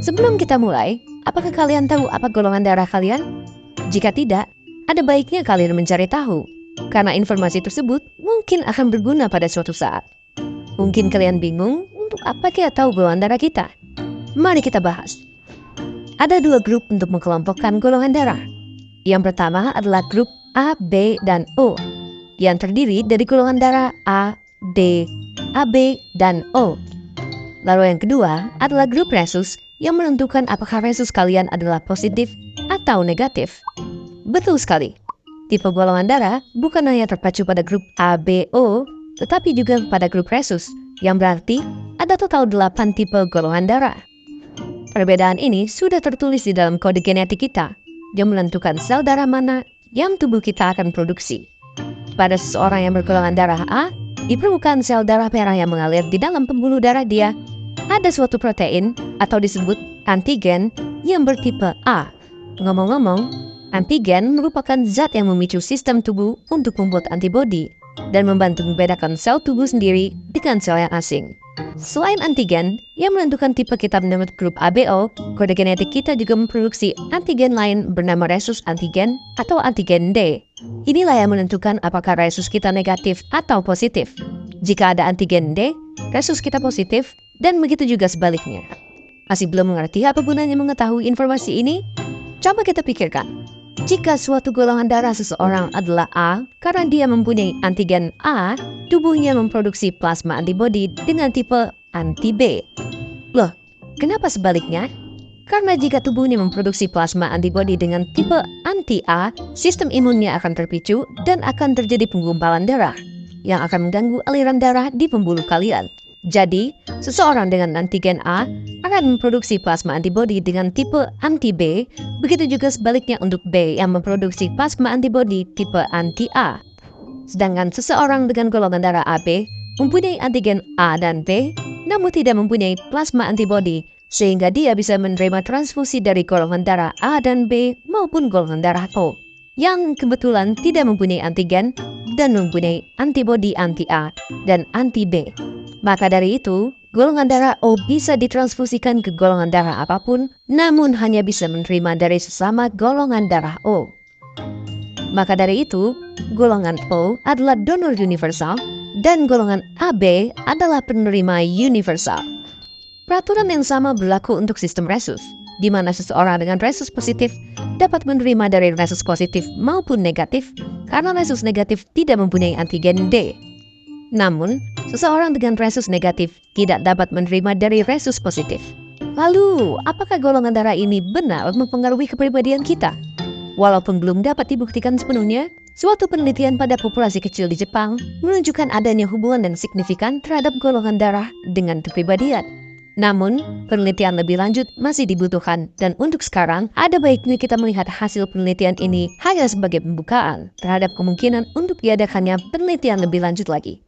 Sebelum kita mulai, apakah kalian tahu apa golongan darah kalian? Jika tidak, ada baiknya kalian mencari tahu, karena informasi tersebut mungkin akan berguna pada suatu saat. Mungkin kalian bingung untuk apa kita tahu golongan darah kita? Mari kita bahas. Ada dua grup untuk mengelompokkan golongan darah. Yang pertama adalah grup A, B, dan O, yang terdiri dari golongan darah A, D, AB, dan O. Lalu yang kedua adalah grup resus yang menentukan apakah resus kalian adalah positif atau negatif. Betul sekali. Tipe golongan darah bukan hanya terpacu pada grup A, B, O, tetapi juga pada grup resus, yang berarti ada total 8 tipe golongan darah. Perbedaan ini sudah tertulis di dalam kode genetik kita, yang menentukan sel darah mana yang tubuh kita akan produksi. Pada seseorang yang bergolongan darah A, di permukaan sel darah merah yang mengalir di dalam pembuluh darah dia, ada suatu protein atau disebut antigen yang bertipe A. Ngomong-ngomong, antigen merupakan zat yang memicu sistem tubuh untuk membuat antibodi dan membantu membedakan sel tubuh sendiri dengan sel yang asing. Selain antigen yang menentukan tipe kita menurut grup ABO, kode genetik kita juga memproduksi antigen lain bernama resus antigen atau antigen D. Inilah yang menentukan apakah resus kita negatif atau positif. Jika ada antigen D, resus kita positif, dan begitu juga sebaliknya. Masih belum mengerti apa gunanya mengetahui informasi ini? Coba kita pikirkan. Jika suatu golongan darah seseorang adalah A, karena dia mempunyai antigen A, tubuhnya memproduksi plasma antibodi dengan tipe anti-B. Loh, kenapa sebaliknya? Karena jika tubuhnya memproduksi plasma antibodi dengan tipe anti-A, sistem imunnya akan terpicu dan akan terjadi penggumpalan darah yang akan mengganggu aliran darah di pembuluh kalian. Jadi, seseorang dengan antigen A akan memproduksi plasma antibodi dengan tipe anti-B, begitu juga sebaliknya untuk B yang memproduksi plasma antibodi tipe anti-A. Sedangkan seseorang dengan golongan darah AB mempunyai antigen A dan B, namun tidak mempunyai plasma antibodi, sehingga dia bisa menerima transfusi dari golongan darah A dan B maupun golongan darah O, yang kebetulan tidak mempunyai antigen dan mempunyai antibodi anti-A dan anti-B. Maka dari itu, golongan darah O bisa ditransfusikan ke golongan darah apapun, namun hanya bisa menerima dari sesama golongan darah O. Maka dari itu, golongan O adalah donor universal dan golongan AB adalah penerima universal. Peraturan yang sama berlaku untuk sistem resus, di mana seseorang dengan resus positif dapat menerima dari resus positif maupun negatif, karena resus negatif tidak mempunyai antigen D. Namun, seseorang dengan resus negatif tidak dapat menerima dari resus positif. Lalu, apakah golongan darah ini benar mempengaruhi kepribadian kita? Walaupun belum dapat dibuktikan sepenuhnya, suatu penelitian pada populasi kecil di Jepang menunjukkan adanya hubungan yang signifikan terhadap golongan darah dengan kepribadian. Namun, penelitian lebih lanjut masih dibutuhkan, dan untuk sekarang, ada baiknya kita melihat hasil penelitian ini hanya sebagai pembukaan terhadap kemungkinan untuk diadakannya penelitian lebih lanjut lagi.